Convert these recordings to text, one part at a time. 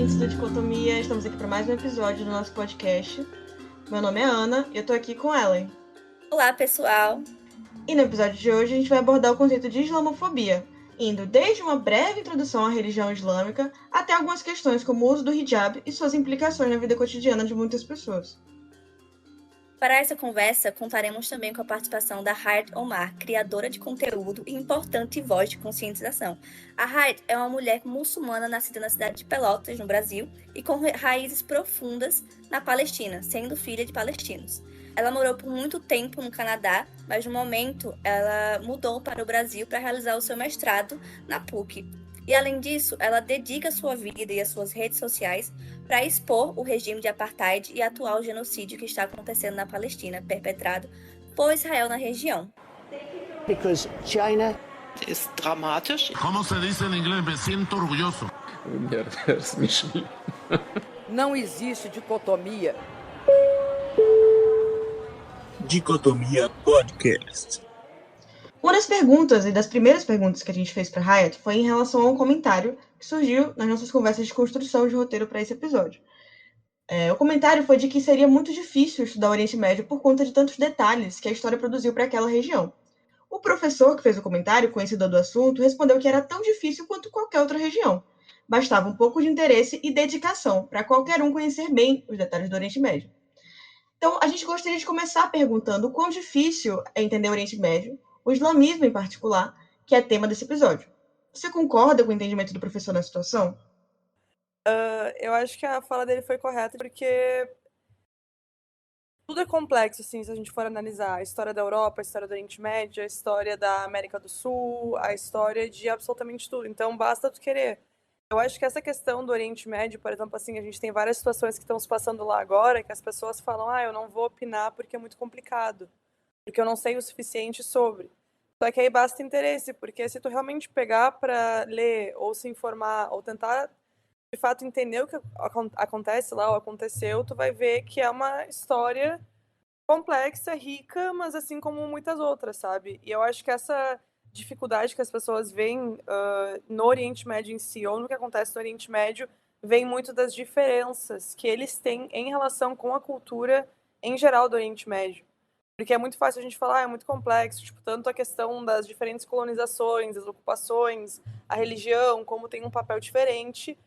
ouvintes do Dicotomia, estamos aqui para mais um episódio do nosso podcast. Meu nome é Ana e eu tô aqui com Ellen. Olá, pessoal! E no episódio de hoje a gente vai abordar o conceito de islamofobia, indo desde uma breve introdução à religião islâmica até algumas questões como o uso do hijab e suas implicações na vida cotidiana de muitas pessoas. Para essa conversa, contaremos também com a participação da Hayat Omar, criadora de conteúdo e importante voz de conscientização. A Hayat é uma mulher muçulmana nascida na cidade de Pelotas, no Brasil, e com raízes profundas na Palestina, sendo filha de palestinos. Ela morou por muito tempo no Canadá, mas no momento ela mudou para o Brasil para realizar o seu mestrado na PUC. E além disso, ela dedica sua vida e as suas redes sociais para expor o regime de apartheid e atual genocídio que está acontecendo na Palestina, perpetrado por Israel na região. Because China ist dramatisch. ¿Cómo se dice en inglés? Me siento orgulloso. Não existe dicotomia. Dicotomia Podcast. Uma das perguntas e das primeiras perguntas que a gente fez para Hayat foi em relação a um comentário que surgiu nas nossas conversas de construção de roteiro para esse episódio. O comentário foi de que seria muito difícil estudar o Oriente Médio por conta de tantos detalhes que a história produziu para aquela região. O professor que fez o comentário, conhecedor do assunto, respondeu que era tão difícil quanto qualquer outra região. Bastava um pouco de interesse e dedicação para qualquer um conhecer bem os detalhes do Oriente Médio. Então, a gente gostaria de começar perguntando o quão difícil é entender o Oriente Médio, o islamismo em particular, que é tema desse episódio. Você concorda com o entendimento do professor na situação? Eu acho que a fala dele foi correta, porque tudo é complexo, assim, se a gente for analisar a história da Europa, a história do Oriente Médio, a história da América do Sul, a história de absolutamente tudo. Então, basta tu querer. Eu acho que essa questão do Oriente Médio, por exemplo, assim, a gente tem várias situações que estão se passando lá agora, que as pessoas falam, eu não vou opinar porque é muito complicado, porque eu não sei o suficiente sobre. Só que aí basta interesse, porque se tu realmente pegar para ler, ou se informar, ou tentar, de fato, entender o que acontece lá, ou aconteceu, tu vai ver que é uma história complexa, rica, mas assim como muitas outras, sabe? E eu acho que essa dificuldade que as pessoas veem no Oriente Médio em si, ou no que acontece no Oriente Médio, vem muito das diferenças que eles têm em relação com a cultura em geral do Oriente Médio. Porque é muito fácil a gente falar, é muito complexo, tipo, tanto a questão das diferentes colonizações, as ocupações, a religião, como tem um papel diferente.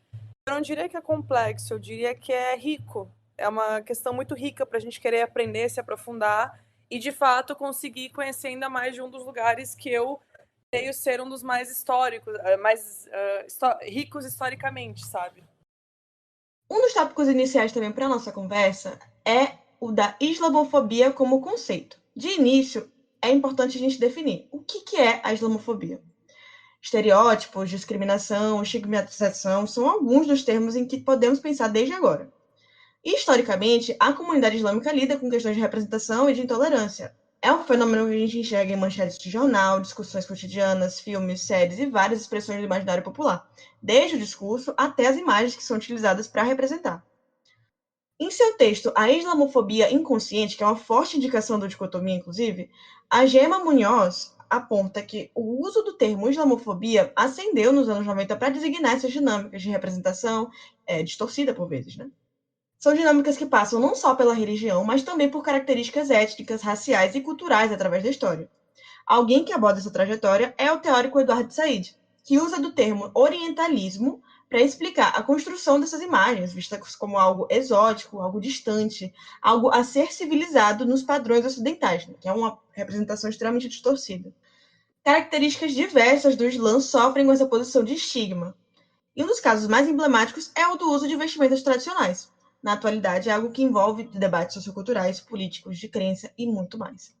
Eu não diria que é complexo, eu diria que é rico. É uma questão muito rica para a gente querer aprender, se aprofundar e, de fato, conseguir conhecer ainda mais de um dos lugares que eu creio ser um dos mais históricos, ricos historicamente, sabe? Um dos tópicos iniciais também para a nossa conversa é o da islamofobia como conceito. De início, é importante a gente definir o que é a islamofobia. Estereótipos, discriminação, estigmatização são alguns dos termos em que podemos pensar desde agora. Historicamente, a comunidade islâmica lida com questões de representação e de intolerância. É um fenômeno que a gente enxerga em manchetes de jornal, discussões cotidianas, filmes, séries e várias expressões do imaginário popular, desde o discurso até as imagens que são utilizadas para representar. Em seu texto A Islamofobia Inconsciente, que é uma forte indicação do Dicotomia, inclusive, a Gemma Munhoz aponta que o uso do termo islamofobia ascendeu nos anos 90 para designar essas dinâmicas de representação, distorcida por vezes, né? São dinâmicas que passam não só pela religião, mas também por características étnicas, raciais e culturais através da história. Alguém que aborda essa trajetória é o teórico Eduardo Said, que usa do termo orientalismo para explicar a construção dessas imagens, vistas como algo exótico, algo distante, algo a ser civilizado nos padrões ocidentais, né? Que é uma representação extremamente distorcida. Características diversas do Islã sofrem com essa posição de estigma. E um dos casos mais emblemáticos é o do uso de vestimentas tradicionais. Na atualidade, é algo que envolve debates socioculturais, políticos, de crença e muito mais.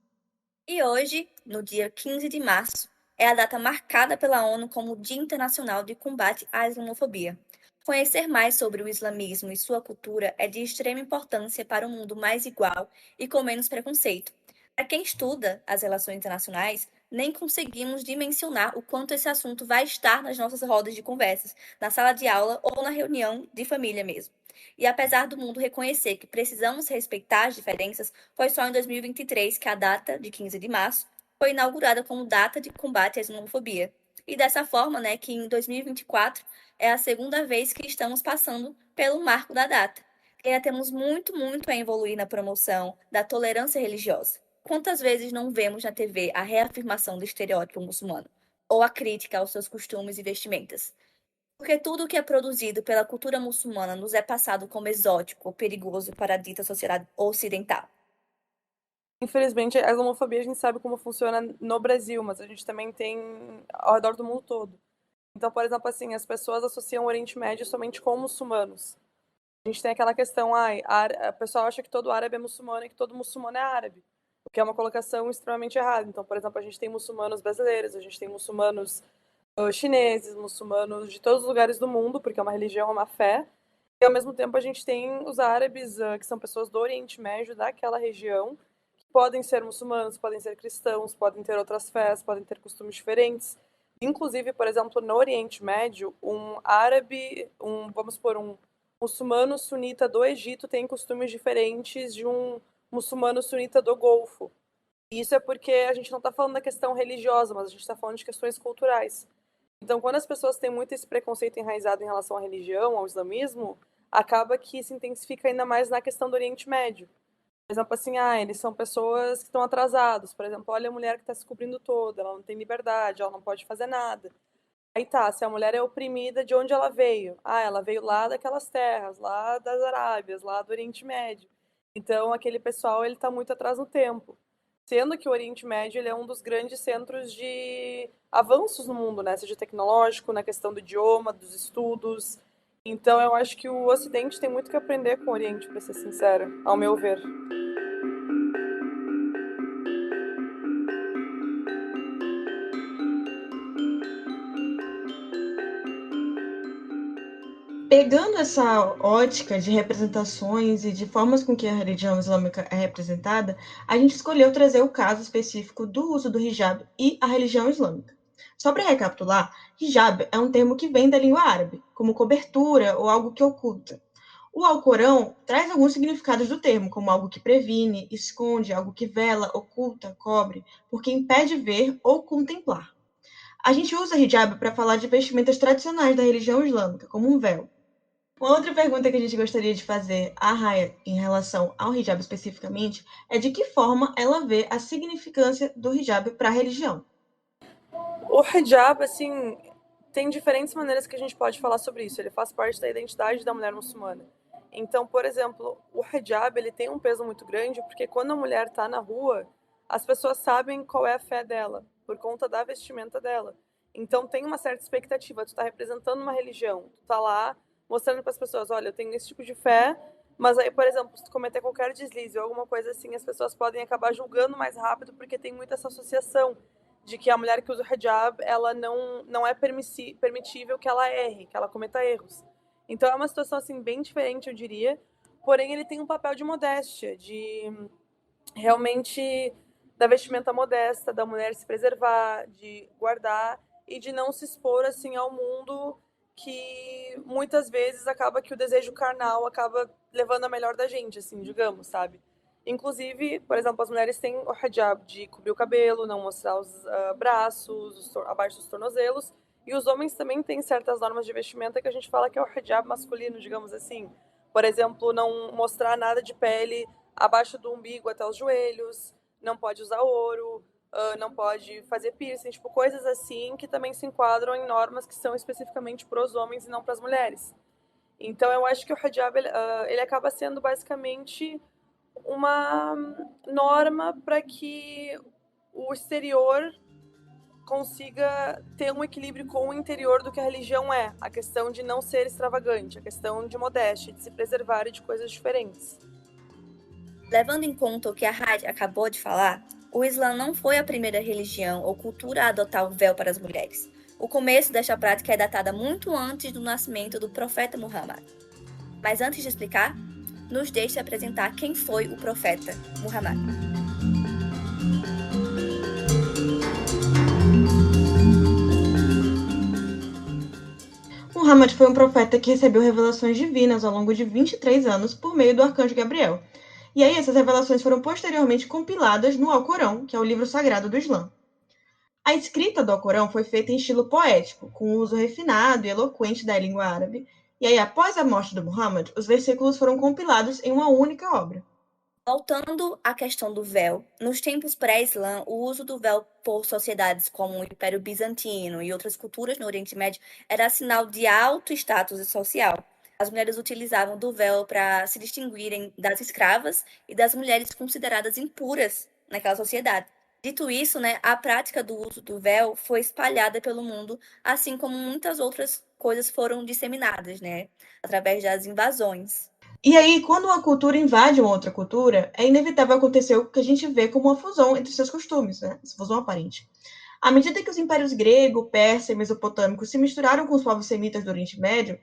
E hoje, no dia 15 de março, é a data marcada pela ONU como Dia Internacional de Combate à Islamofobia. Conhecer mais sobre o islamismo e sua cultura é de extrema importância para um mundo mais igual e com menos preconceito. Para quem estuda as relações internacionais, nem conseguimos dimensionar o quanto esse assunto vai estar nas nossas rodas de conversas, na sala de aula ou na reunião de família mesmo. E apesar do mundo reconhecer que precisamos respeitar as diferenças, foi só em 2023 que a data de 15 de março foi inaugurada como data de combate à islamofobia. E dessa forma, né, que em 2024 é a segunda vez que estamos passando pelo marco da data. E ainda temos muito, muito a evoluir na promoção da tolerância religiosa. Quantas vezes não vemos na TV a reafirmação do estereótipo muçulmano ou a crítica aos seus costumes e vestimentas? Porque tudo o que é produzido pela cultura muçulmana nos é passado como exótico ou perigoso para a dita sociedade ocidental. Infelizmente, a islamofobia a gente sabe como funciona no Brasil, mas a gente também tem ao redor do mundo todo. Então, por exemplo, assim, as pessoas associam o Oriente Médio somente com muçulmanos. A gente tem aquela questão, a pessoa acha que todo árabe é muçulmano e que todo muçulmano é árabe, o que é uma colocação extremamente errada. Então, por exemplo, a gente tem muçulmanos brasileiros, a gente tem muçulmanos chineses, muçulmanos de todos os lugares do mundo, porque é uma religião, é uma fé. E, ao mesmo tempo, a gente tem os árabes, que são pessoas do Oriente Médio, daquela região, que podem ser muçulmanos, podem ser cristãos, podem ter outras fés, podem ter costumes diferentes. Inclusive, por exemplo, no Oriente Médio, um árabe, vamos supor, um muçulmano sunita do Egito tem costumes diferentes de um muçulmano sunita do Golfo. E isso é porque a gente não está falando da questão religiosa, mas a gente está falando de questões culturais. Então, quando as pessoas têm muito esse preconceito enraizado em relação à religião, ao islamismo, acaba que se intensifica ainda mais na questão do Oriente Médio. Por exemplo, assim, eles são pessoas que estão atrasados. Por exemplo, olha a mulher que está se cobrindo toda, ela não tem liberdade, ela não pode fazer nada. Aí tá, se a mulher é oprimida, de onde ela veio? Ela veio lá daquelas terras, lá das Arábias, lá do Oriente Médio. Então, aquele pessoal, ele tá muito atrás no tempo. Sendo que o Oriente Médio, ele é um dos grandes centros de avanços no mundo, né? Seja tecnológico, na questão do idioma, dos estudos. Então, eu acho que o Ocidente tem muito que aprender com o Oriente, para ser sincera, ao meu ver. Pegando essa ótica de representações e de formas com que a religião islâmica é representada, a gente escolheu trazer o caso específico do uso do hijab e a religião islâmica. Só para recapitular, hijab é um termo que vem da língua árabe, como cobertura ou algo que oculta. O Alcorão traz alguns significados do termo, como algo que previne, esconde, algo que vela, oculta, cobre, porque impede ver ou contemplar. A gente usa hijab para falar de vestimentas tradicionais da religião islâmica, como um véu. Uma outra pergunta que a gente gostaria de fazer à Raya em relação ao hijab especificamente é de que forma ela vê a significância do hijab para a religião. O hijab, assim, tem diferentes maneiras que a gente pode falar sobre isso. Ele faz parte da identidade da mulher muçulmana. Então, por exemplo, o hijab, ele tem um peso muito grande porque quando a mulher está na rua, as pessoas sabem qual é a fé dela, por conta da vestimenta dela. Então, tem uma certa expectativa. Tu está representando uma religião, tu está lá mostrando para as pessoas, olha, eu tenho esse tipo de fé, mas aí, por exemplo, se tu cometer qualquer deslize ou alguma coisa assim, as pessoas podem acabar julgando mais rápido porque tem muito essa associação de que a mulher que usa o hijab, ela não é permitível que ela erre, que ela cometa erros. Então é uma situação assim bem diferente, eu diria, porém ele tem um papel de modéstia, de realmente da vestimenta modesta, da mulher se preservar, de guardar e de não se expor assim ao mundo que muitas vezes acaba que o desejo carnal acaba levando a melhor da gente, assim, digamos, sabe? Inclusive, por exemplo, as mulheres têm o hijab de cobrir o cabelo, não mostrar os braços, abaixo dos tornozelos, e os homens também têm certas normas de vestimenta que a gente fala que é o hijab masculino, digamos assim. Por exemplo, não mostrar nada de pele abaixo do umbigo até os joelhos, não pode usar ouro, não pode fazer piercing, tipo, coisas assim que também se enquadram em normas que são especificamente para os homens e não para as mulheres. Então, eu acho que o hijab ele acaba sendo basicamente uma norma para que o exterior consiga ter um equilíbrio com o interior do que a religião é. A questão de não ser extravagante, a questão de modéstia, de se preservar e de coisas diferentes. Levando em conta o que a Rádio acabou de falar, o Islã não foi a primeira religião ou cultura a adotar o véu para as mulheres. O começo desta prática é datada muito antes do nascimento do profeta Muhammad. Mas antes de explicar, nos deixe apresentar quem foi o profeta Muhammad. Muhammad foi um profeta que recebeu revelações divinas ao longo de 23 anos por meio do arcanjo Gabriel. E aí essas revelações foram posteriormente compiladas no Alcorão, que é o livro sagrado do Islã. A escrita do Alcorão foi feita em estilo poético, com o uso refinado e eloquente da língua árabe, e aí, após a morte do Muhammad, os versículos foram compilados em uma única obra. Voltando à questão do véu, nos tempos pré-Islã, o uso do véu por sociedades como o Império Bizantino e outras culturas no Oriente Médio era sinal de alto status social. As mulheres utilizavam do véu para se distinguirem das escravas e das mulheres consideradas impuras naquela sociedade. Dito isso, a prática do uso do véu foi espalhada pelo mundo, assim como muitas outras coisas foram disseminadas, através das invasões. E aí, quando uma cultura invade uma outra cultura, é inevitável acontecer o que a gente vê como uma fusão entre seus costumes, essa fusão aparente. À medida que os impérios grego, persa e mesopotâmico se misturaram com os povos semitas do Oriente Médio,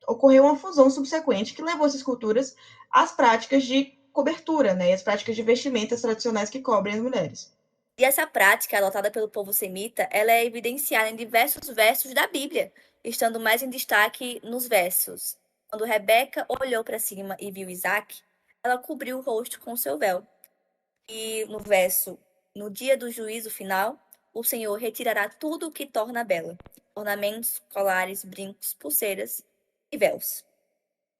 ocorreu uma fusão subsequente que levou essas culturas às práticas de cobertura, e às práticas de vestimentas tradicionais que cobrem as mulheres. E essa prática, adotada pelo povo semita, ela é evidenciada em diversos versos da Bíblia, estando mais em destaque nos versos. Quando Rebeca olhou para cima e viu Isaac, ela cobriu o rosto com seu véu. E no verso, no dia do juízo final, o Senhor retirará tudo o que torna bela: ornamentos, colares, brincos, pulseiras e véus.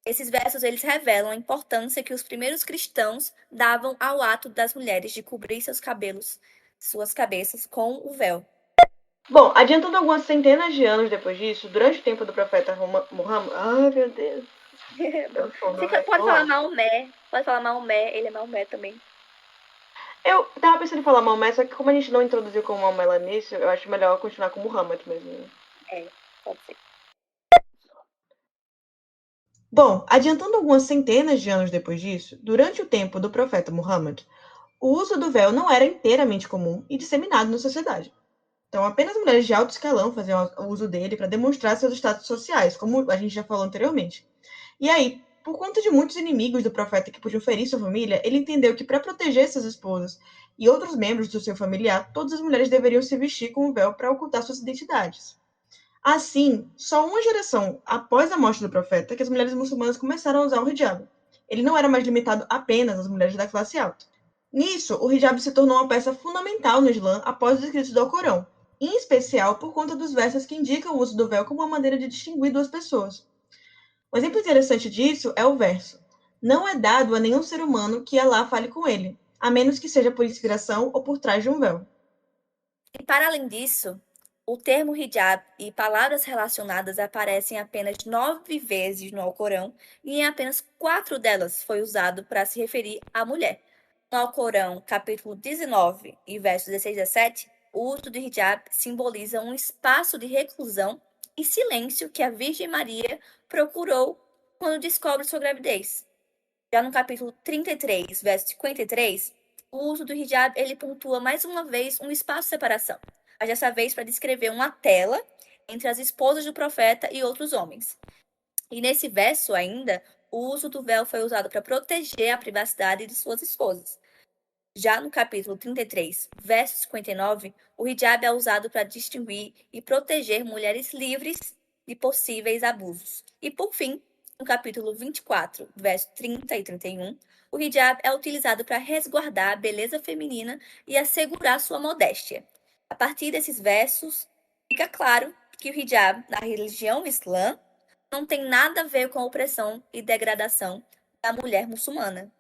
Esses versos eles revelam a importância que os primeiros cristãos davam ao ato das mulheres de cobrir seus cabelos, suas cabeças com o véu. Bom, adiantando algumas centenas de anos depois disso, durante o tempo do profeta Muhammad... Ai, meu Deus. Pode falar Maomé, ele é Maomé também. Eu tava pensando em falar Maomé, só que como a gente não introduziu como Maomé lá nisso, eu acho melhor continuar com Muhammad mesmo. Pode ser. Bom, adiantando algumas centenas de anos depois disso, durante o tempo do profeta Muhammad, o uso do véu não era inteiramente comum e disseminado na sociedade. Então, apenas mulheres de alto escalão faziam uso dele para demonstrar seus status sociais, como a gente já falou anteriormente. E aí, por conta de muitos inimigos do profeta que podiam ferir sua família, ele entendeu que para proteger suas esposas e outros membros do seu familiar, todas as mulheres deveriam se vestir com o véu para ocultar suas identidades. Assim, só uma geração após a morte do profeta que as mulheres muçulmanas começaram a usar o hijab. Ele não era mais limitado apenas às mulheres da classe alta. Nisso, o hijab se tornou uma peça fundamental no Islã após os escritos do Alcorão, em especial por conta dos versos que indicam o uso do véu como uma maneira de distinguir duas pessoas. Um exemplo interessante disso é o verso: não é dado a nenhum ser humano que Alá fale com ele, a menos que seja por inspiração ou por trás de um véu. E para além disso, o termo hijab e palavras relacionadas aparecem apenas 9 vezes no Alcorão e em apenas 4 delas foi usado para se referir à mulher. No Alcorão, capítulo 19 e versos 16 a 17, o uso do hijab simboliza um espaço de reclusão e silêncio que a Virgem Maria procurou quando descobre sua gravidez. Já no capítulo 33, verso 53, o uso do hijab ele pontua mais uma vez um espaço de separação, mas dessa vez para descrever uma tela entre as esposas do profeta e outros homens. E nesse verso ainda, o uso do véu foi usado para proteger a privacidade de suas esposas. Já no capítulo 33, verso 59, o hijab é usado para distinguir e proteger mulheres livres de possíveis abusos. E por fim, no capítulo 24, verso 30 e 31, o hijab é utilizado para resguardar a beleza feminina e assegurar sua modéstia. A partir desses versos, fica claro que o hijab na religião islã não tem nada a ver com a opressão e degradação da mulher muçulmana.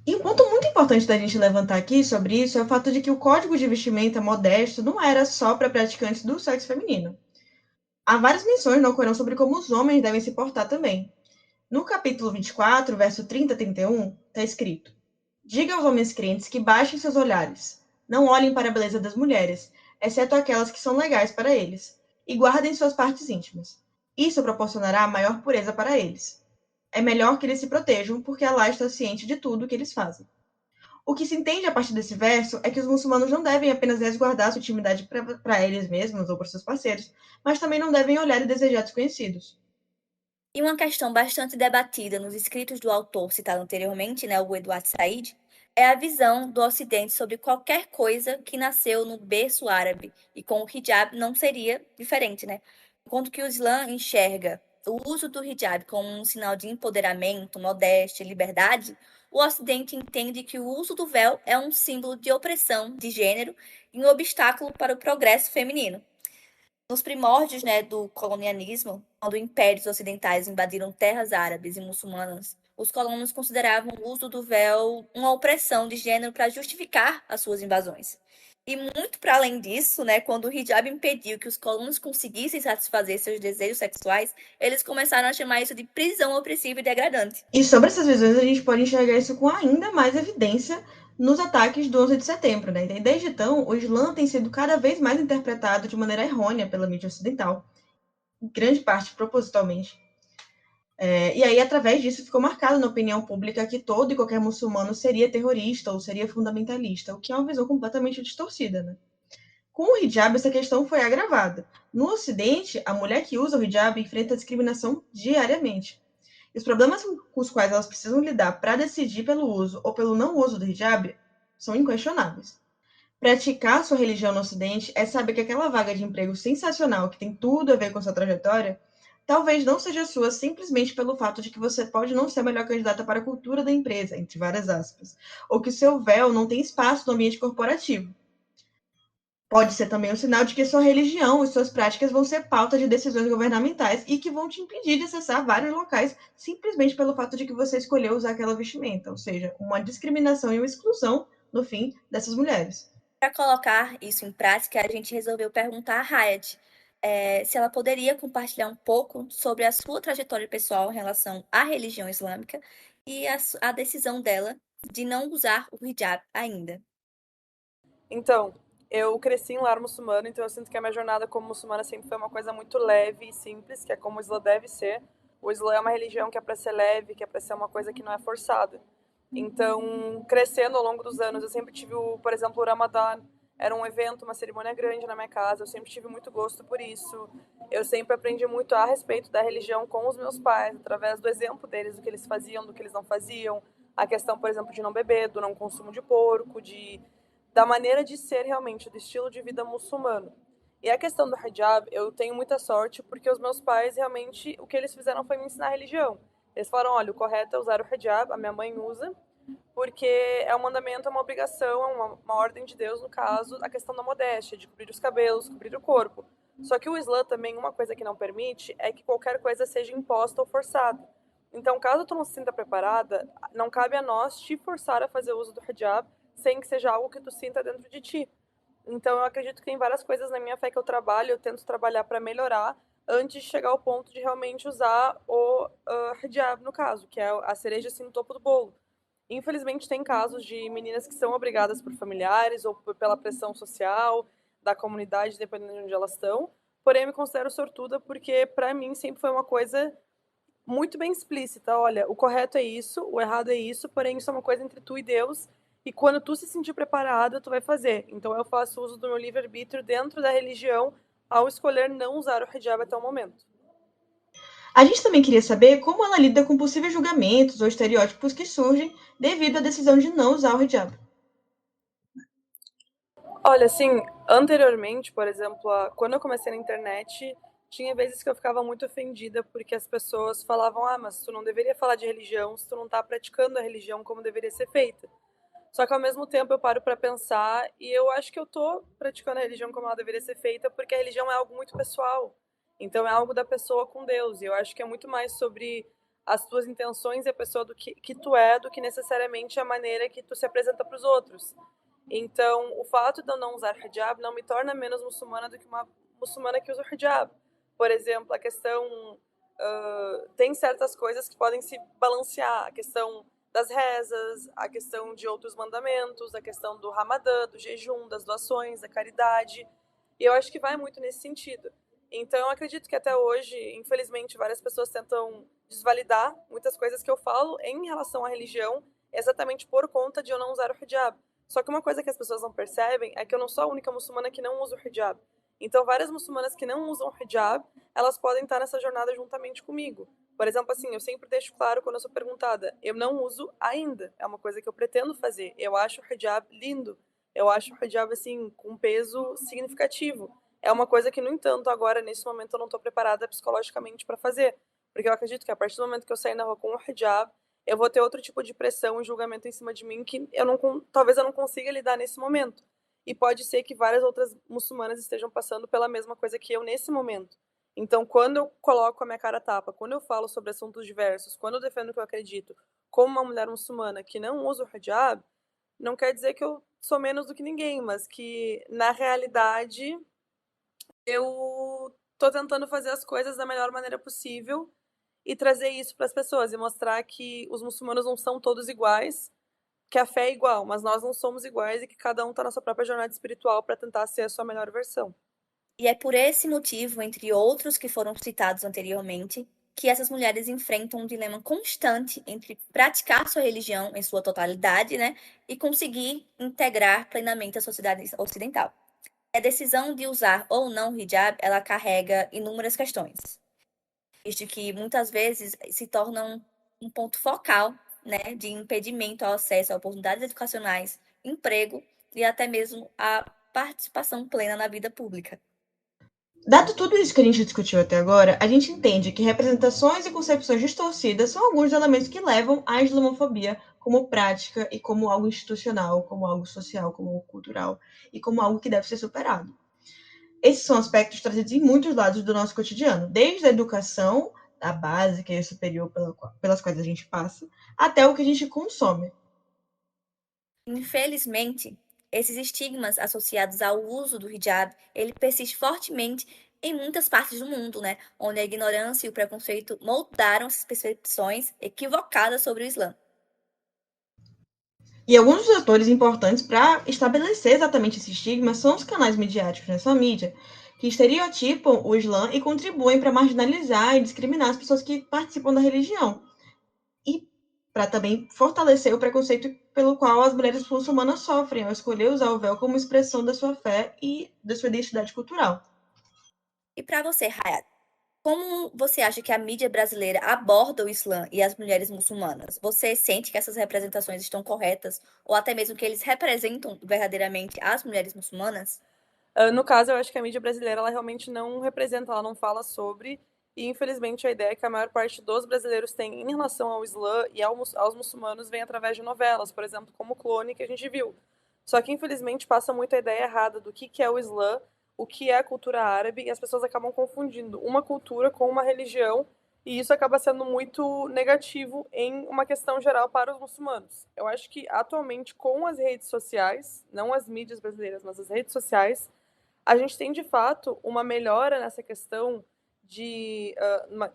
E um ponto muito importante da gente levantar aqui sobre isso é o fato de que o código de vestimenta modesto não era só para praticantes do sexo feminino. Há várias menções no Alcorão sobre como os homens devem se portar também. No capítulo 24, verso 30 a 31, está escrito: diga aos homens crentes que baixem seus olhares, não olhem para a beleza das mulheres, exceto aquelas que são legais para eles, e guardem suas partes íntimas. Isso proporcionará maior pureza para eles. É melhor que eles se protejam, porque Allah está ciente de tudo o que eles fazem. O que se entende a partir desse verso é que os muçulmanos não devem apenas resguardar sua intimidade para eles mesmos ou para seus parceiros, mas também não devem olhar e desejar desconhecidos. E uma questão bastante debatida nos escritos do autor citado anteriormente, o Edward Said, é a visão do Ocidente sobre qualquer coisa que nasceu no berço árabe, e com o hijab não seria diferente, Enquanto que o Islã enxerga o uso do hijab como um sinal de empoderamento, modéstia e liberdade, o Ocidente entende que o uso do véu é um símbolo de opressão de gênero e um obstáculo para o progresso feminino. Nos primórdios, do colonialismo, quando impérios ocidentais invadiram terras árabes e muçulmanas, os colonos consideravam o uso do véu uma opressão de gênero para justificar as suas invasões. E muito para além disso, quando o hijab impediu que os colonos conseguissem satisfazer seus desejos sexuais, eles começaram a chamar isso de prisão opressiva e degradante. E sobre essas visões, a gente pode enxergar isso com ainda mais evidência nos ataques do 11 de setembro. E desde então, o Islã tem sido cada vez mais interpretado de maneira errônea pela mídia ocidental, em grande parte propositalmente. E aí, através disso, ficou marcado na opinião pública que todo e qualquer muçulmano seria terrorista ou seria fundamentalista, o que é uma visão completamente distorcida. Com o hijab, essa questão foi agravada. No Ocidente, a mulher que usa o hijab enfrenta discriminação diariamente. E os problemas com os quais elas precisam lidar para decidir pelo uso ou pelo não uso do hijab são inquestionáveis. Praticar sua religião no Ocidente é saber que aquela vaga de emprego sensacional, que tem tudo a ver com sua trajetória, talvez não seja sua simplesmente pelo fato de que você pode não ser a melhor candidata para a cultura da empresa, entre várias aspas, ou que seu véu não tem espaço no ambiente corporativo. Pode ser também um sinal de que sua religião e suas práticas vão ser pauta de decisões governamentais e que vão te impedir de acessar vários locais simplesmente pelo fato de que você escolheu usar aquela vestimenta, ou seja, uma discriminação e uma exclusão, no fim, dessas mulheres. Para colocar isso em prática, a gente resolveu perguntar a Hayat se ela poderia compartilhar um pouco sobre a sua trajetória pessoal em relação à religião islâmica e a decisão dela de não usar o hijab ainda. Então, eu cresci em lar muçulmano, então eu sinto que a minha jornada como muçulmana sempre foi uma coisa muito leve e simples, que é como o Islã deve ser. O Islã é uma religião que é para ser leve, que é para ser uma coisa que não é forçada. Então, crescendo ao longo dos anos, eu sempre tive, por exemplo, o Ramadã. Era um evento, uma cerimônia grande na minha casa, eu sempre tive muito gosto por isso. Eu sempre aprendi muito a respeito da religião com os meus pais, através do exemplo deles, do que eles faziam, do que eles não faziam. A questão, por exemplo, de não beber, do não consumo de porco, da maneira de ser realmente, do estilo de vida muçulmano. E a questão do hijab, eu tenho muita sorte, porque os meus pais realmente, o que eles fizeram foi me ensinar a religião. Eles falaram, olha, o correto é usar o hijab, a minha mãe usa, porque é um mandamento, é uma obrigação, é uma ordem de Deus, no caso, a questão da modéstia, de cobrir os cabelos, cobrir o corpo. Só que o Islã também, uma coisa que não permite é que qualquer coisa seja imposta ou forçada. Então, caso tu não se sinta preparada, não cabe a nós te forçar a fazer uso do hijab sem que seja algo que tu sinta dentro de ti. Então, eu acredito que tem várias coisas na minha fé que eu trabalho, eu tento trabalhar para melhorar antes de chegar ao ponto de realmente usar o hijab, no caso, que é a cereja assim no topo do bolo. Infelizmente, tem casos de meninas que são obrigadas por familiares ou pela pressão social da comunidade, dependendo de onde elas estão. Porém, eu me considero sortuda porque, para mim, sempre foi uma coisa muito bem explícita. Olha, o correto é isso, o errado é isso, porém, isso é uma coisa entre tu e Deus. E quando tu se sentir preparada, tu vai fazer. Então, eu faço uso do meu livre-arbítrio dentro da religião ao escolher não usar o hijab até o momento. A gente também queria saber como ela lida com possíveis julgamentos ou estereótipos que surgem devido à decisão de não usar o hijab. Olha, assim, anteriormente, por exemplo, quando eu comecei na internet, tinha vezes que eu ficava muito ofendida porque as pessoas falavam, mas tu não deveria falar de religião se tu não tá praticando a religião como deveria ser feita. Só que ao mesmo tempo eu paro para pensar e eu acho que eu tô praticando a religião como ela deveria ser feita, porque a religião é algo muito pessoal. Então é algo da pessoa com Deus. E eu acho que é muito mais sobre as tuas intenções e a pessoa do que tu é, do que necessariamente a maneira que tu se apresenta para os outros. Então, o fato de eu não usar hijab não me torna menos muçulmana do que uma muçulmana que usa o hijab. Por exemplo, a questão... tem certas coisas que podem se balancear. A questão das rezas, a questão de outros mandamentos, a questão do Ramadã, do jejum, das doações, da caridade. E eu acho que vai muito nesse sentido. Então, eu acredito que até hoje, infelizmente, várias pessoas tentam desvalidar muitas coisas que eu falo em relação à religião, exatamente por conta de eu não usar o hijab. Só que uma coisa que as pessoas não percebem é que eu não sou a única muçulmana que não usa o hijab. Então, várias muçulmanas que não usam o hijab, elas podem estar nessa jornada juntamente comigo. Por exemplo, assim, eu sempre deixo claro quando eu sou perguntada, eu não uso ainda. É uma coisa que eu pretendo fazer. Eu acho o hijab lindo. Eu acho o hijab, assim, com peso significativo. É uma coisa que, no entanto, agora, nesse momento, eu não estou preparada psicologicamente para fazer. Porque eu acredito que a partir do momento que eu sair na rua com o hijab, eu vou ter outro tipo de pressão e julgamento em cima de mim que talvez eu não consiga lidar nesse momento. E pode ser que várias outras muçulmanas estejam passando pela mesma coisa que eu nesse momento. Então, quando eu coloco a minha cara a tapa, quando eu falo sobre assuntos diversos, quando eu defendo o que eu acredito, como uma mulher muçulmana que não usa o hijab, não quer dizer que eu sou menos do que ninguém, mas que, na realidade, eu tô tentando fazer as coisas da melhor maneira possível e trazer isso para as pessoas e mostrar que os muçulmanos não são todos iguais, que a fé é igual, mas nós não somos iguais e que cada um está na sua própria jornada espiritual para tentar ser a sua melhor versão. E é por esse motivo, entre outros que foram citados anteriormente, que essas mulheres enfrentam um dilema constante entre praticar sua religião em sua totalidade, né, e conseguir integrar plenamente a sociedade ocidental. A decisão de usar ou não o hijab, ela carrega inúmeras questões, visto que muitas vezes se torna um ponto focal, né, de impedimento ao acesso a oportunidades educacionais, emprego e até mesmo a participação plena na vida pública. Dado tudo isso que a gente discutiu até agora, a gente entende que representações e concepções distorcidas são alguns dos elementos que levam à islamofobia como prática e como algo institucional, como algo social, como algo cultural e como algo que deve ser superado. Esses são aspectos trazidos em muitos lados do nosso cotidiano, desde a educação, a básica e a superior pelas quais a gente passa, até o que a gente consome. Infelizmente, esses estigmas associados ao uso do hijab, ele persiste fortemente em muitas partes do mundo, né? Onde a ignorância e o preconceito moldaram essas percepções equivocadas sobre o Islã. E alguns dos atores importantes para estabelecer exatamente esse estigma são os canais midiáticos nessa mídia, que estereotipam o Islã e contribuem para marginalizar e discriminar as pessoas que participam da religião. E para também fortalecer o preconceito pelo qual as mulheres muçulmanas sofrem ao escolher usar o véu como expressão da sua fé e da sua identidade cultural. E para você, Hayat, como você acha que a mídia brasileira aborda o Islã e as mulheres muçulmanas? Você sente que essas representações estão corretas ou até mesmo que eles representam verdadeiramente as mulheres muçulmanas? No caso, eu acho que a mídia brasileira ela realmente não representa, ela não fala sobre, e infelizmente a ideia que a maior parte dos brasileiros tem em relação ao Islã e aos muçulmanos vem através de novelas, por exemplo, como o Clone, que a gente viu. Só que infelizmente passa muito a ideia errada do que é o Islã, o que é a cultura árabe, e as pessoas acabam confundindo uma cultura com uma religião, e isso acaba sendo muito negativo em uma questão geral para os muçulmanos. Eu acho que atualmente com as redes sociais, não as mídias brasileiras, mas as redes sociais, a gente tem de fato uma melhora nessa questão de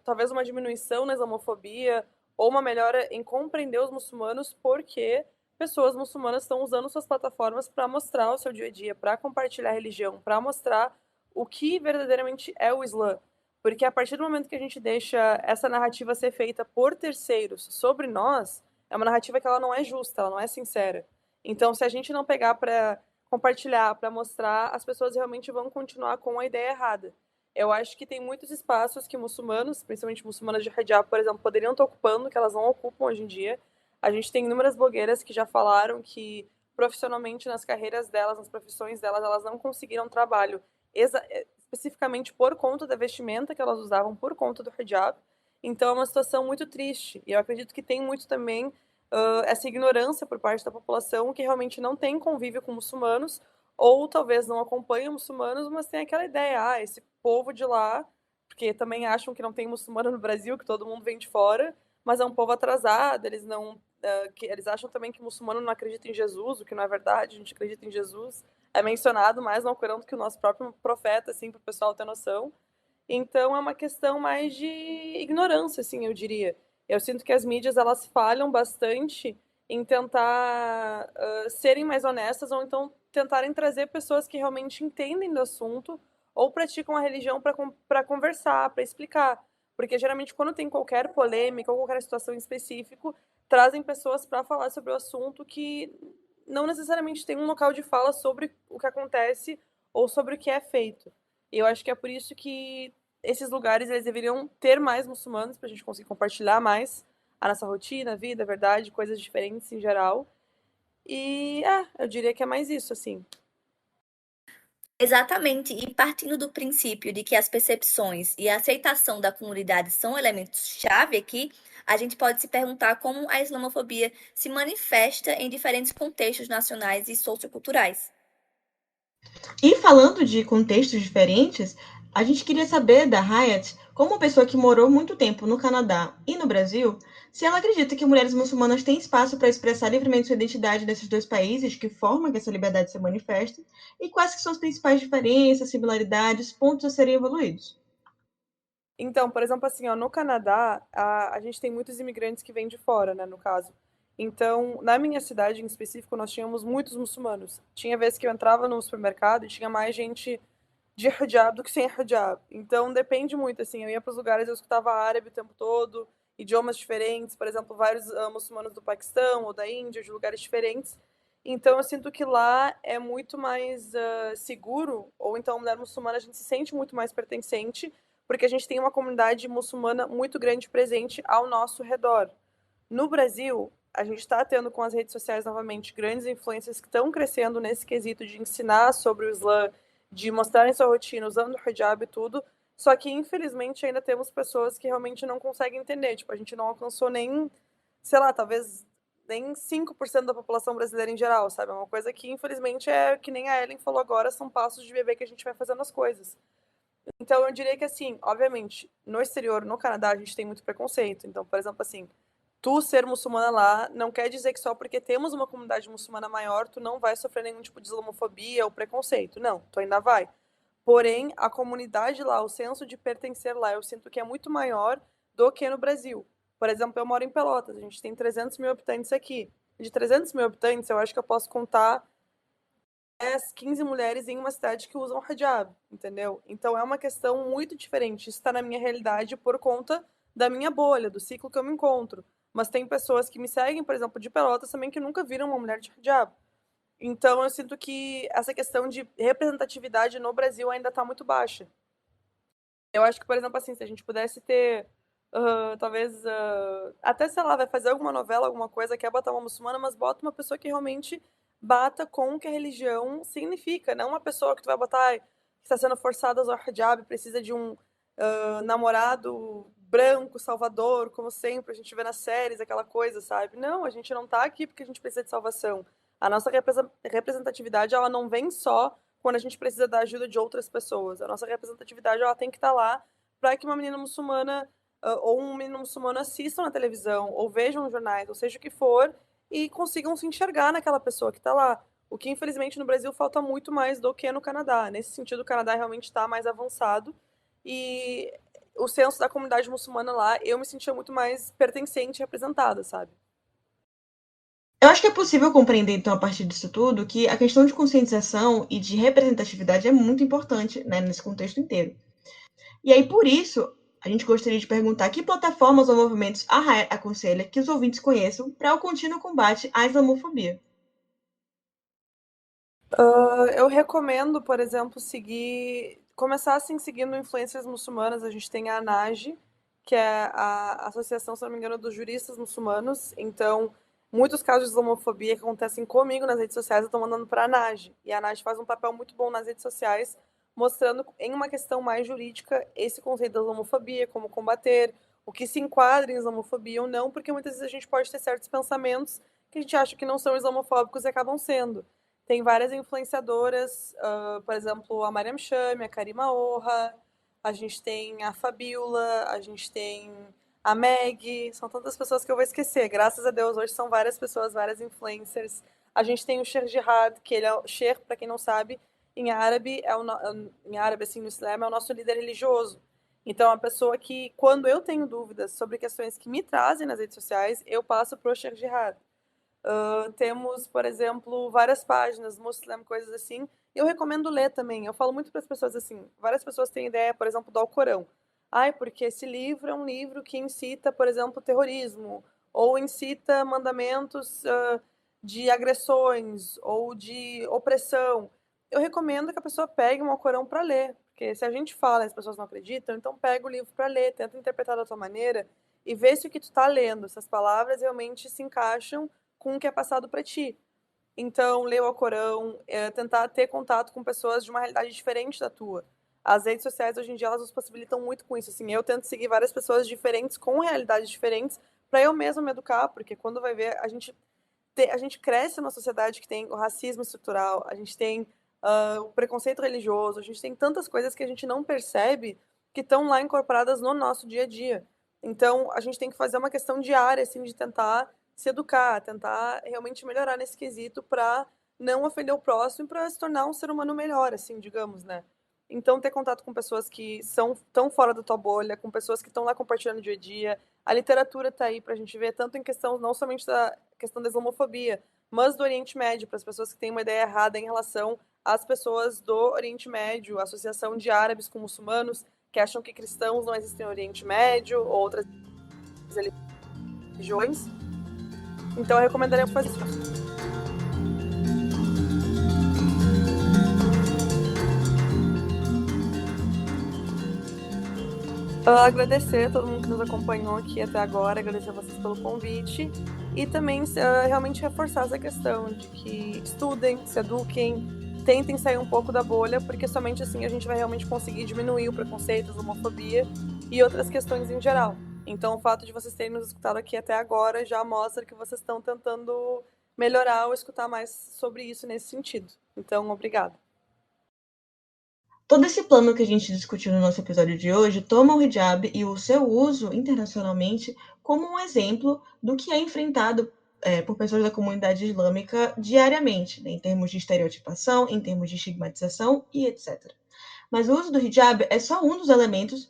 talvez uma diminuição na islamofobia ou uma melhora em compreender os muçulmanos, porque pessoas muçulmanas estão usando suas plataformas para mostrar o seu dia a dia, para compartilhar a religião, para mostrar o que verdadeiramente é o Islã. Porque a partir do momento que a gente deixa essa narrativa ser feita por terceiros sobre nós, é uma narrativa que ela não é justa, ela não é sincera. Então, se a gente não pegar para compartilhar, para mostrar, as pessoas realmente vão continuar com a ideia errada. Eu acho que tem muitos espaços que muçulmanos, principalmente muçulmanas de hijab, por exemplo, poderiam estar ocupando, que elas não ocupam hoje em dia. A gente tem inúmeras blogueiras que já falaram que profissionalmente nas carreiras delas, nas profissões delas, elas não conseguiram trabalho especificamente por conta da vestimenta que elas usavam, por conta do hijab. Então é uma situação muito triste. E eu acredito que tem muito também essa ignorância por parte da população que realmente não tem convívio com muçulmanos, ou talvez não acompanha muçulmanos, mas tem aquela ideia, esse povo de lá, porque também acham que não tem muçulmano no Brasil, que todo mundo vem de fora, mas é um povo atrasado, eles não, eles acham também que muçulmano não acredita em Jesus, o que não é verdade, a gente acredita em Jesus, é mencionado mais no Alcorão do que o nosso próprio profeta, assim, para o pessoal ter noção. Então é uma questão mais de ignorância, assim, eu diria. Eu sinto que as mídias elas falham bastante em tentar serem mais honestas ou então tentarem trazer pessoas que realmente entendem do assunto ou praticam a religião para conversar, para explicar. Porque geralmente quando tem qualquer polêmica ou qualquer situação em específico, trazem pessoas para falar sobre o assunto que não necessariamente tem um local de fala sobre o que acontece ou sobre o que é feito. E eu acho que é por isso que esses lugares eles deveriam ter mais muçulmanos para a gente conseguir compartilhar mais a nossa rotina, vida, verdade, coisas diferentes em geral. E eu diria que é mais isso, assim. Exatamente, e partindo do princípio de que as percepções e a aceitação da comunidade são elementos-chave aqui, a gente pode se perguntar como a islamofobia se manifesta em diferentes contextos nacionais e socioculturais. E falando de contextos diferentes, a gente queria saber da Hayat, como uma pessoa que morou muito tempo no Canadá e no Brasil, se ela acredita que mulheres muçulmanas têm espaço para expressar livremente sua identidade nesses dois países, que forma que essa liberdade se manifesta, e quais que são as principais diferenças, similaridades, pontos a serem evoluídos. Então, por exemplo, assim, ó, no Canadá, a gente tem muitos imigrantes que vêm de fora, né, no caso. Então, na minha cidade em específico, nós tínhamos muitos muçulmanos. Tinha vezes que eu entrava no supermercado e tinha mais gente de hijab do que sem hijab. Então, depende muito, assim, eu ia para os lugares, eu escutava árabe o tempo todo, idiomas diferentes, por exemplo, vários muçulmanos do Paquistão ou da Índia, de lugares diferentes. Então, eu sinto que lá é muito mais seguro, ou então, a mulher muçulmana, a gente se sente muito mais pertencente, porque a gente tem uma comunidade muçulmana muito grande presente ao nosso redor. No Brasil, a gente está tendo com as redes sociais novamente grandes influências que estão crescendo nesse quesito de ensinar sobre o Islã, de mostrarem sua rotina usando o hijab e tudo. Só que, infelizmente, ainda temos pessoas que realmente não conseguem entender. Tipo, a gente não alcançou nem, sei lá, talvez nem 5% da população brasileira em geral, sabe? É uma coisa que, infelizmente, é que nem a Ellen falou agora, são passos de bebê que a gente vai fazendo as coisas. Então, eu diria que, assim, obviamente, no exterior, no Canadá, a gente tem muito preconceito. Então, por exemplo, assim, tu ser muçulmana lá não quer dizer que só porque temos uma comunidade muçulmana maior, tu não vai sofrer nenhum tipo de islamofobia ou preconceito. Não, tu ainda vai. Porém, a comunidade lá, o senso de pertencer lá, eu sinto que é muito maior do que no Brasil. Por exemplo, eu moro em Pelotas, a gente tem 300 mil habitantes aqui. De 300 mil habitantes, eu acho que eu posso contar 10, 15 mulheres em uma cidade que usam hijab, entendeu? Então é uma questão muito diferente. Isso está na minha realidade por conta da minha bolha, do ciclo que eu me encontro. Mas tem pessoas que me seguem, por exemplo, de Pelotas também, que nunca viram uma mulher de hijab. Então eu sinto que essa questão de representatividade no Brasil ainda está muito baixa. Eu acho que, por exemplo, assim, se a gente pudesse ter, talvez, até, sei lá, vai fazer alguma novela, alguma coisa, quer botar uma muçulmana, mas bota uma pessoa que realmente bata com o que a religião significa, não uma pessoa que tu vai botar, ai, que está sendo forçada a usar hijab, precisa de um namorado branco, salvador, como sempre, a gente vê nas séries, aquela coisa, sabe? Não, a gente não tá aqui porque a gente precisa de salvação. A nossa representatividade, ela não vem só quando a gente precisa da ajuda de outras pessoas. A nossa representatividade, ela tem que estar lá para que uma menina muçulmana ou um menino muçulmano assistam na televisão, ou vejam jornais, ou seja o que for, e consigam se enxergar naquela pessoa que está lá. O que, infelizmente, no Brasil falta muito mais do que no Canadá. Nesse sentido, o Canadá realmente está mais avançado. E o senso da comunidade muçulmana lá, eu me sentia muito mais pertencente e representada, sabe? Eu acho que é possível compreender, então, a partir disso tudo, que a questão de conscientização e de representatividade é muito importante, né, nesse contexto inteiro. E aí, por isso, a gente gostaria de perguntar que plataformas ou movimentos a RAE aconselha que os ouvintes conheçam para o contínuo combate à islamofobia. Eu recomendo, por exemplo, começar assim seguindo influências muçulmanas. A gente tem a ANAJ, que é a Associação, se não me engano, dos Juristas Muçulmanos. Então, muitos casos de islamofobia que acontecem comigo nas redes sociais, eu estou mandando para a ANAJ. E a ANAJ faz um papel muito bom nas redes sociais, mostrando em uma questão mais jurídica esse conceito da islamofobia, como combater, o que se enquadra em islamofobia ou não, porque muitas vezes a gente pode ter certos pensamentos que a gente acha que não são islamofóbicos e acabam sendo. Tem várias influenciadoras, por exemplo, a Mariam Chame, a Karima Orra, a gente tem a Fabiola, a gente tem a Meg, são tantas pessoas que eu vou esquecer. Graças a Deus, hoje são várias pessoas, várias influencers. A gente tem o Sheikh Jihad, que ele é o Sheikh, para quem não sabe, em árabe, em árabe, assim, no Islã, é o nosso líder religioso. Então, é uma pessoa que, quando eu tenho dúvidas sobre questões que me trazem nas redes sociais, eu passo para o Sheikh Jihad. Temos, por exemplo, várias páginas, Muslim, coisas assim. Eu recomendo ler também. Eu falo muito para as pessoas assim. Várias pessoas têm ideia, por exemplo, do Alcorão. Ai, porque esse livro é um livro que incita, por exemplo, terrorismo, ou incita mandamentos de agressões ou de opressão. Eu recomendo que a pessoa pegue um Alcorão para ler, porque se a gente fala e as pessoas não acreditam, então pega o livro para ler, tenta interpretar da tua maneira e vê se o que tu está lendo, essas palavras realmente se encaixam com o que é passado para ti. Então, ler o Alcorão, tentar ter contato com pessoas de uma realidade diferente da tua. As redes sociais, hoje em dia, elas nos possibilitam muito com isso. Assim, eu tento seguir várias pessoas diferentes, com realidades diferentes, para eu mesma me educar, porque quando vai ver, a gente cresce numa sociedade que tem o racismo estrutural, a gente tem o preconceito religioso, a gente tem tantas coisas que a gente não percebe que estão lá incorporadas no nosso dia a dia. Então, a gente tem que fazer uma questão diária, assim, de tentar se educar, tentar realmente melhorar nesse quesito para não ofender o próximo e para se tornar um ser humano melhor, assim, digamos, né? Então, ter contato com pessoas que são tão fora da tua bolha, com pessoas que estão lá compartilhando o dia a dia. A literatura está aí para a gente ver, tanto em questão, não somente da questão da islamofobia, mas do Oriente Médio, para as pessoas que têm uma ideia errada em relação às pessoas do Oriente Médio, a associação de árabes com muçulmanos, que acham que cristãos não existem no Oriente Médio, ou outras religiões. Então, eu recomendaria fazer isso. Agradecer a todo mundo que nos acompanhou aqui até agora, agradecer a vocês pelo convite e também realmente reforçar essa questão de que estudem, se eduquem, tentem sair um pouco da bolha, porque somente assim a gente vai realmente conseguir diminuir o preconceito, a homofobia e outras questões em geral. Então, o fato de vocês terem nos escutado aqui até agora já mostra que vocês estão tentando melhorar ou escutar mais sobre isso nesse sentido. Então, obrigada. Todo esse plano que a gente discutiu no nosso episódio de hoje toma o hijab e o seu uso internacionalmente como um exemplo do que é enfrentado por pessoas da comunidade islâmica diariamente, né, em termos de estereotipação, em termos de estigmatização e etc. Mas o uso do hijab é só um dos elementos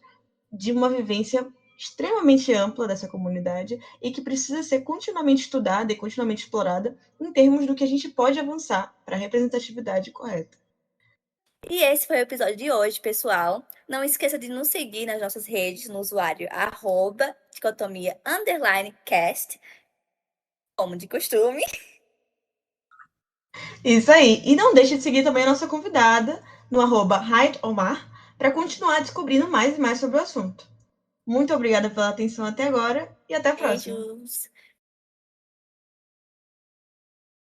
de uma vivência extremamente ampla dessa comunidade e que precisa ser continuamente estudada e continuamente explorada em termos do que a gente pode avançar para a representatividade correta. E esse foi o episódio de hoje, pessoal. Não esqueça de nos seguir nas nossas redes, no usuário @dicotomia_cast, como de costume. Isso aí. E não deixe de seguir também a nossa convidada no @HideOmar para continuar descobrindo mais e mais sobre o assunto. Muito obrigada pela atenção até agora e até a próxima. Beijos.